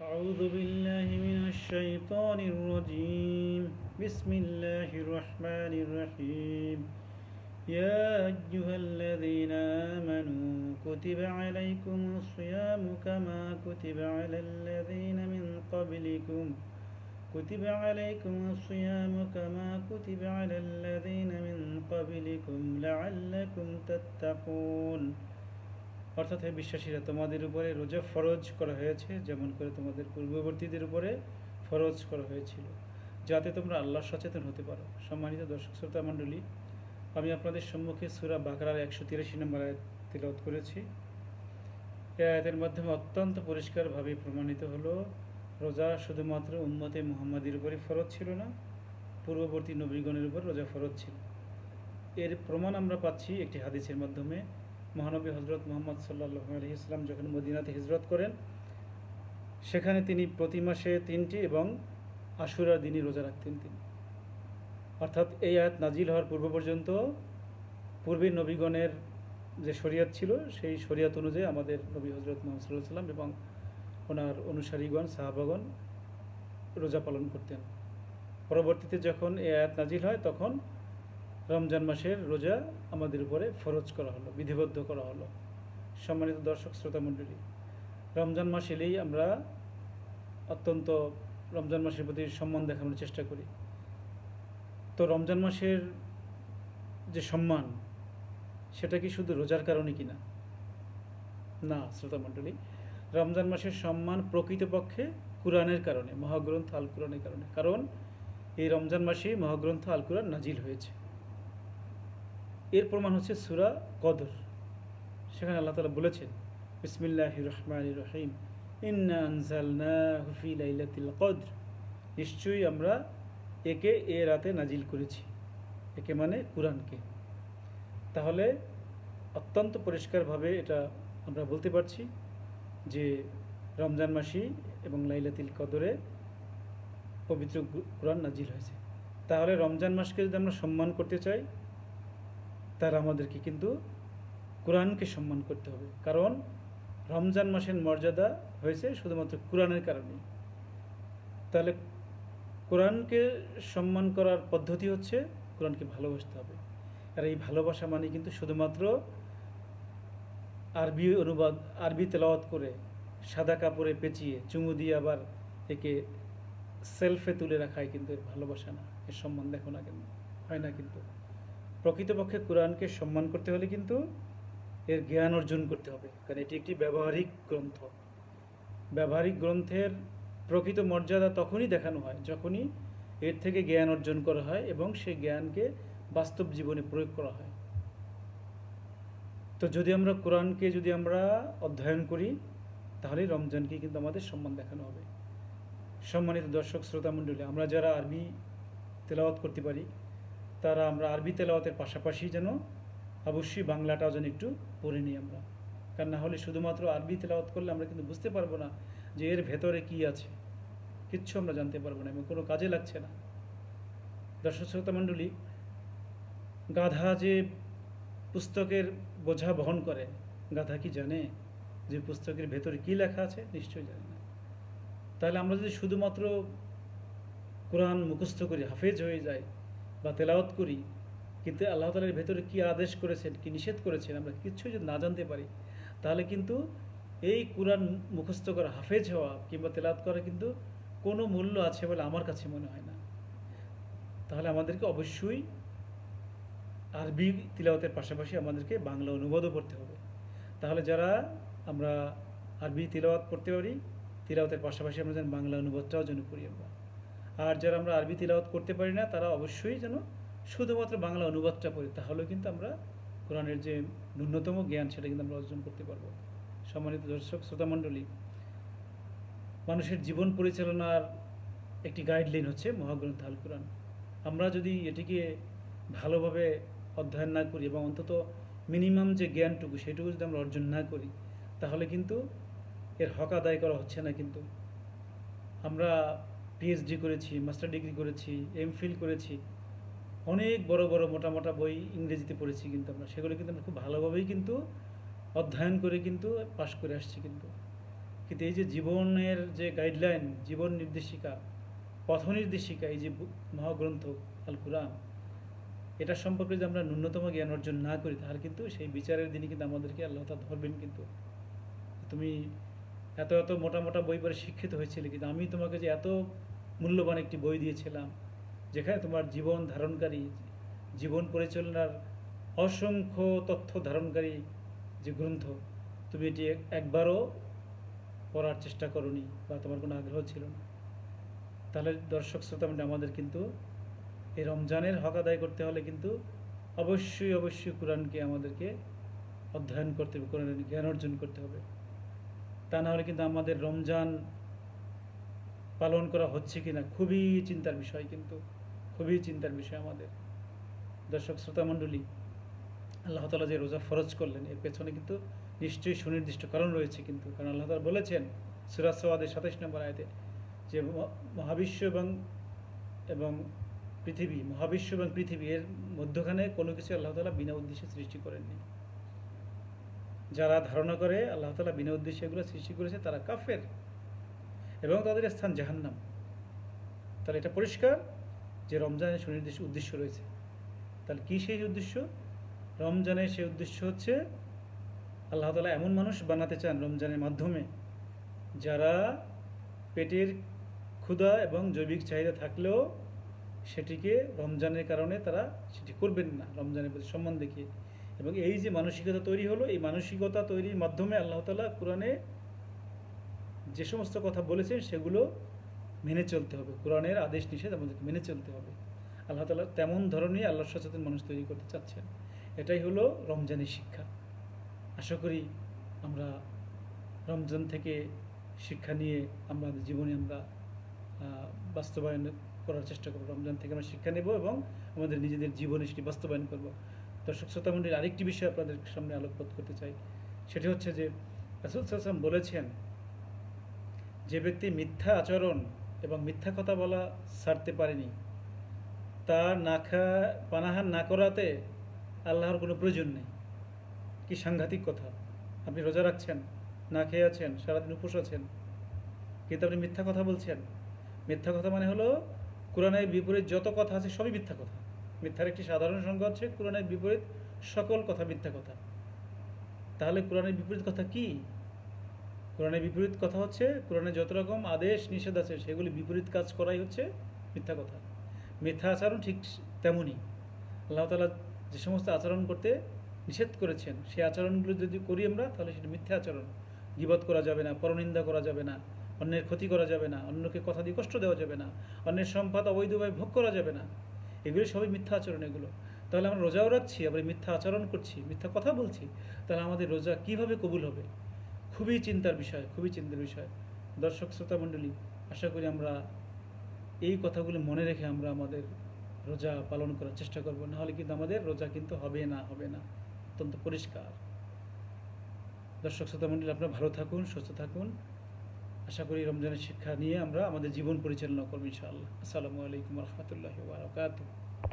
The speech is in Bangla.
أعوذ بالله من الشيطان الرجيم بسم الله الرحمن الرحيم يا أيها الذين آمنوا كتب عليكم الصيام كما كتب على الذين من قبلكم كتب عليكم الصيام كما كتب على الذين من قبلكم لعلكم تتقون। অর্থাৎ হে বিশ্বাসীরা, তোমাদের উপরে রোজা ফরজ করা হয়েছে যেমন করে তোমাদের পূর্ববর্তীদের উপরে ফরজ করা হয়েছিল, যাতে তোমরা আল্লাহর সচেতন হতে পারো। সম্মানিত দর্শক শ্রোতা মণ্ডলী, আমি আপনাদের সম্মুখে সূরা বাকারার 183 নম্বর আয়াত তিলাওয়াত করেছি। এই আয়াতের মাধ্যমে অত্যন্ত পরিষ্কারভাবে প্রমাণিত হলো রোজা শুধুমাত্র উম্মতে মুহাম্মাদির উপরে ফরজ ছিল না, পূর্ববর্তী নবীগণের উপর রোজা ফরজ ছিল। এর প্রমাণ আমরা পাচ্ছি একটি হাদিসের মাধ্যমে। মহানবী হজরত মুহাম্মদ সাল্লাল্লাহু আলাইহি ওয়াসাল্লাম যখন মদিনাতে হিজরত করেন, সেখানে তিনি প্রতি মাসে 3টি এবং আশুরার দিনই রোজা রাখতেন তিনি। অর্থাৎ এই আয়াত নাজিল হওয়ার পূর্ব পর্যন্ত পূর্বের নবীগণের যে শরিয়ত ছিল, সেই শরিয়ত অনুযায়ী আমাদের নবী হজরত মুহাম্মদ সাল্লাল্লাহু আলাইহি ওয়াসাল্লাম এবং ওনার অনুসারীগণ সাহাবাগণ রোজা পালন করতেন। পরবর্তীতে যখন এই আয়াত নাজিল হয়, তখন রমজান মাসের রোজা আমাদের উপরে ফরজ করা হলো, বিধিবদ্ধ করা হলো। সম্মানিত দর্শক শ্রোতা মণ্ডলী, রমজান মাস এলেই আমরা অত্যন্ত রমজান মাসের প্রতি সম্মান দেখানোর চেষ্টা করি। তো রমজান মাসের যে সম্মান, সেটা কি শুধু রোজার কারণে কিনা? না শ্রোতা মণ্ডলী, রমজান মাসের সম্মান প্রকৃতপক্ষে কুরআনের কারণে, মহাগ্রন্থ আল কুরআনের কারণে। কারণ এই রমজান মাসেই মহাগ্রন্থ আল কুরআন নাজিল হয়েছে। এর প্রমাণ হচ্ছে সূরা কদর। সেখানে আল্লাহ তাআলা বলেছেন, বিসমিল্লাহির রহমানির রহিম, ইন্না আনজালনাহু ফি লাইলাতিল কদর, নিশ্চয়ই আমরা একে এ রাতে নাজিল করেছি। একে মানে কুরআনকে। তাহলে অত্যন্ত পরিষ্কারভাবে এটা আমরা বলতে পারছি যে রমজান মাসই এবং লাইলাতুল কদরে পবিত্র কুরআন নাজিল হয়েছে। তাহলে রমজান মাসকে যদি আমরা সম্মান করতে চাই, তার আমাদেরকে কিন্তু কোরআনকে সম্মান করতে হবে। কারণ রমজান মাসের মর্যাদা হয়েছে শুধুমাত্র কোরআনের কারণে। তাহলে কোরআনকে সম্মান করার পদ্ধতি হচ্ছে কোরআনকে ভালোবাসতে হবে। আর এই ভালোবাসা মানে কিন্তু শুধুমাত্র আরবি অনুবাদ, আরবি তেলাওয়াত করে সাদা কাপড়ে পেঁচিয়ে চুমু দিয়ে আবার একে সেলফে তুলে রাখাই কিন্তু এর ভালোবাসা না, এর সম্মান দেখো না কেন হয় না। কিন্তু প্রকৃতপক্ষে কোরআনকে সম্মান করতে হলে কিন্তু এর জ্ঞান অর্জন করতে হবে, কারণ এটি একটি ব্যবহারিক গ্রন্থ। ব্যবহারিক গ্রন্থের প্রকৃত মর্যাদা তখনই দেখানো হয় যখনই এর থেকে জ্ঞান অর্জন করা হয় এবং সেই জ্ঞানকে বাস্তব জীবনে প্রয়োগ করা হয়। তো যদি আমরা কোরআনকে অধ্যয়ন করি, তাহলে রমজানকে কিন্তু আমাদের সম্মান দেখানো হবে। সম্মানিত দর্শক শ্রোতা মণ্ডলী, আমরা যারা আরবি তেলাওয়াত করতে পারি, তারা আমরা আরবি তেলাওয়াতের পাশাপাশি যেন অবশ্যই বাংলাটাও যেন একটু পড়ে নিই আমরা। কারণ না হলে শুধুমাত্র আরবি তেলাওয়াত করলে আমরা কিন্তু বুঝতে পারবো না যে এর ভেতরে কি আছে, কিচ্ছু আমরা জানতে পারবো না এবং কোনো কাজে লাগছে না। দর্শক শ্রোতা মণ্ডলী, গাধা যে পুস্তকের বোঝা বহন করে, গাধা কি জানে যে পুস্তকের ভেতরে কি লেখা আছে? নিশ্চয়ই জানে না। তাহলে আমরা যদি শুধুমাত্র কোরআন মুখস্থ করি, হাফেজ হয়ে যায় বা তেলাওয়াত করি, কিন্তু আল্লাহ তাআলার ভেতরে কি আদেশ করেছেন, কি নিষেধ করেছেন আমরা কিচ্ছু যদি না জানতে পারি, তাহলে কিন্তু এই কোরআন মুখস্থ করা, হাফেজ হওয়া কিংবা তেলাওয়াত করা কিন্তু কোনো মূল্য আছে বলে আমার কাছে মনে হয় না। তাহলে আমাদেরকে অবশ্যই আরবি তিলাওয়াতের পাশাপাশি আমাদেরকে বাংলা অনুবাদও পড়তে হবে। তাহলে যারা আমরা আরবি তিলাওয়াত পড়তে পারি, তিলাওয়াতের পাশাপাশি আমরা যেন বাংলা অনুবাদটাও যেন করি আমরা। আর যারা আমরা আরবি তিলাওয়াত করতে পারি না, তারা অবশ্যই যেন শুধুমাত্র বাংলা অনুবাদটা পড়ি, তাহলেও কিন্তু আমরা কোরআনের যে ন্যূনতম জ্ঞান, সেটা কিন্তু আমরা অর্জন করতে পারবো। সম্মানিত দর্শক শ্রোতা মণ্ডলী, মানুষের জীবন পরিচালনার একটি গাইডলাইন হচ্ছে মহাগ্রন্থ আল কুরআন। আমরা যদি এটিকে ভালোভাবে অধ্যয়ন না করি এবং অন্তত মিনিমাম যে জ্ঞানটুকু সেটুকু যদি আমরা অর্জন না করি, তাহলে কিন্তু এর হক আদায় করা হচ্ছে না। কিন্তু আমরা পিএইচডি করেছি, মাস্টার ডিগ্রি করেছি, এমফিল করেছি, অনেক বড় বড় মোটা মোটা বই ইংরেজিতে পড়েছি, কিন্তু আমরা সেগুলো কিন্তু আমরা খুব ভালোভাবেই কিন্তু অধ্যয়ন করে কিন্তু পাশ করে আসছি। কিন্তু কিন্তু এই যে জীবনের যে গাইডলাইন, জীবন নির্দেশিকা, পথ নির্দেশিকা, এই যে মহাগ্রন্থ আল কুরআন, এটা সম্পর্কে যদি আমরা ন্যূনতম জ্ঞান অর্জন না করি, তাহলে কিন্তু সেই বিচারের দিনে কিন্তু আমাদেরকে আল্লাহ তাআলা ধরবেন। কিন্তু তুমি এত এত মোটা মোটা বই পড়ে শিক্ষিত হয়েছিলে, কিন্তু আমি তোমাকে যে এত মূল্যবান একটি বই দিয়েছিলাম, যেখানে তোমার জীবন ধারণকারী, জীবন পরিচালনার অসংখ্য তথ্য ধারণকারী যে গ্রন্থ, তুমি এটি একবারও পড়ার চেষ্টা করোনি বা তোমার কোনো আগ্রহ ছিল না। তাহলে দর্শক শ্রোতা আমাদের কিন্তু এই রমজানের হক আদায় করতে হলে কিন্তু অবশ্যই অবশ্যই কোরআনকে আমাদেরকে অধ্যয়ন করতে হবে, কোরআনের জ্ঞান অর্জন করতে হবে। তা না হলে কিন্তু আমাদের রমজান পালন করা হচ্ছে কি না খুবই চিন্তার বিষয়, কিন্তু খুবই চিন্তার বিষয় আমাদের। দর্শক শ্রোতা মণ্ডলী, আল্লাহ তাআলা যে রোজা ফরজ করলেন, এর পেছনে কিন্তু নিশ্চয়ই সুনির্দিষ্ট কারণ রয়েছে। কিন্তু কারণ আল্লাহ তাআলা বলেছেন সূরা সাওয়াদের ২৭ নম্বর আয়াতে যে মহাবিশ্ব এবং পৃথিবী, মহাবিশ্ব এবং পৃথিবী এর মধ্যখানে কোনো কিছু আল্লাহ তাআলা বিনা উদ্দেশ্যে সৃষ্টি করেননি। যারা ধারণা করে আল্লাহ তাআলা বিনা উদ্দেশ্যে এগুলো সৃষ্টি করেছে, তারা কাফের এবং তাদের স্থান জাহান্নাম। তাহলে এটা পরিষ্কার যে রমজানের সুনির্দিষ্ট উদ্দেশ্য রয়েছে। তাহলে কী সেই উদ্দেশ্য? রমজানের সেই উদ্দেশ্য হচ্ছে আল্লাহ তাআলা এমন মানুষ বানাতে চান রমজানের মাধ্যমে, যারা পেটের ক্ষুধা এবং জৈবিক চাহিদা থাকলেও সেটিকে রমজানের কারণে তারা সেটি করবেন না, রমজানের প্রতি সম্মান দেখিয়ে। এবং এই যে মানসিকতা তৈরি হলো, এই মানসিকতা তৈরির মাধ্যমে আল্লাহ তাআলা কোরআনে যে সমস্ত কথা বলেছেন সেগুলো মেনে চলতে হবে। কোরআনের আদেশ নিষেধ আমাদেরকে মেনে চলতে হবে। আল্লাহ তাআলা তেমন ধরনের আল্লাহ সচেতন মানুষ তৈরি করতে চাচ্ছেন। এটাই হলো রমজানের শিক্ষা। আশা করি আমরা রমজান থেকে শিক্ষা নিয়ে আমাদের জীবনে আমরা বাস্তবায়ন করার চেষ্টা করব। রমজান থেকে আমরা শিক্ষা নেব এবং আমাদের নিজেদের জীবনে সেটি বাস্তবায়ন করব। দর্শক শ্রোতা মণ্ডলীর আরেকটি বিষয় আপনাদের সামনে আলোকপাত করতে চাই। সেটি হচ্ছে যে রাসূল সাল্লাল্লাহু আলাইহি ওয়াসাল্লাম বলেছেন, যে ব্যক্তি মিথ্যা আচরণ এবং মিথ্যা কথা বলা ছাড়তে পারেনি, তার পানাহার না করাতে আল্লাহর কোনো প্রয়োজন নেই। কি সাংঘাতিক কথা! আপনি রোজা রাখছেন, না খেয়ে আছেন, সারাদিন উপোস আছেন, কিন্তু আপনি মিথ্যা কথা বলছেন। মিথ্যা কথা মানে হলো কোরআনের বিপরীত যত কথা আছে সবই মিথ্যা কথা। মিথ্যার একটি সাধারণ সংজ্ঞা হচ্ছে কোরআনের বিপরীত সকল কথা মিথ্যা কথা। তাহলে কোরআনের বিপরীত কথা কি? কোরআনের বিপরীত কথা হচ্ছে কোরআনে যত রকম আদেশ নিষেধ আছে সেগুলি বিপরীত কাজ করাই হচ্ছে মিথ্যা কথা। মিথ্যা আচরণ ঠিক তেমনই। আল্লাহ তাআলা যে সমস্ত আচরণ করতে নিষেধ করেছেন, সেই আচরণগুলো যদি করি আমরা, তাহলে সেটা মিথ্যা আচরণ। গীবত করা যাবে না, পরনিন্দা করা যাবে না, অন্যের ক্ষতি করা যাবে না, অন্যকে কথা দিয়ে কষ্ট দেওয়া যাবে না, অন্যের সম্পদ অবৈধভাবে ভোগ করা যাবে না। এগুলি সবই মিথ্যা আচরণ। এগুলো তাহলে আমরা রোজাও রাখছি, আবার মিথ্যা আচরণ করছি, মিথ্যা কথা বলছি, তাহলে আমাদের রোজা কিভাবে কবুল হবে? খুবই চিন্তার বিষয়, খুবই চিন্তার বিষয়। দর্শক শ্রোতা মণ্ডলী, আশা করি আমরা এই কথাগুলি মনে রেখে আমরা আমাদের রোজা পালন করার চেষ্টা করব। নাহলে কিন্তু আমাদের রোজা কিন্তু হবে না, অত্যন্ত পরিষ্কার। দর্শক শ্রোতা মণ্ডলী, আপনারা ভালো থাকুন, সুস্থ থাকুন। আশা করি রমজানের শিক্ষা নিয়ে আমরা আমাদের জীবন পরিচালনা করব ইনশাআল্লাহ। আসসালামু আলাইকুম ওয়া রাহমাতুল্লাহি ওয়া বারাকাতুহু।